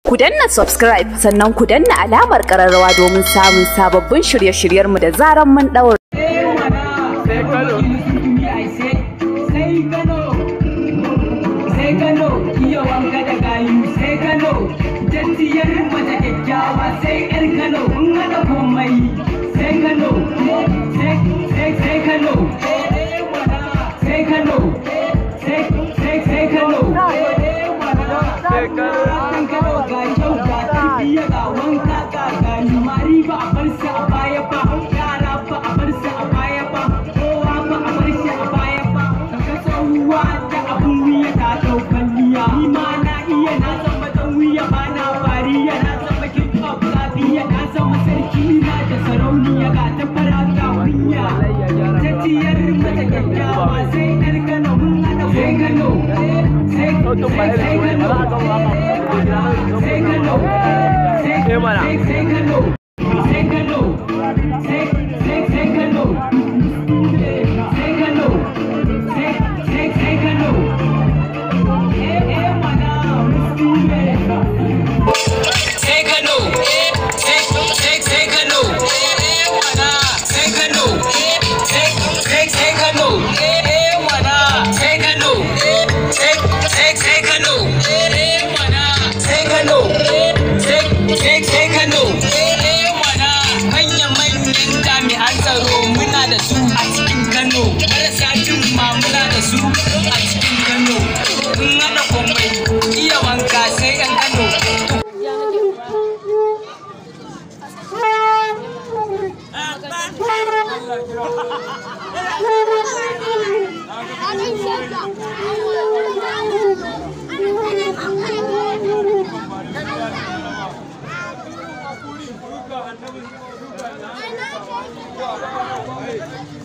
Ku danna subscribe sannan ku danna alamar ƙararrawa domin samun sababbin shirye-shiryenmu da zaran mun ɗaura. Sai Kano, iya wanka da gayu, sai Kano, jattiyar mata kyakkyawa, sai 'yar Kano, kun haɗa komai, sai Kano, sai Kano, sai Kano, sai Kano, ga kyau ga tarbiyya ga wanka ga gayu, mari ba a bar su a baya ba, yara ba a bar su a baya ba, kowa ba a bar shi a baya ba, kaga tsohuwa da abun wuya ta ɗau kwalliya, ni ma na iya na zama ɗan wuya ba na fariya, na zama king of lafiya, na zama sarki na da sarauniya ga ta fara ga kunya, jattiyar mata kyakkyawa sai 'yar Kano mun haɗa sai Kano, sai Kano, sai Kano, sai Kano, sai Kano, sai Kano, sai Kano, I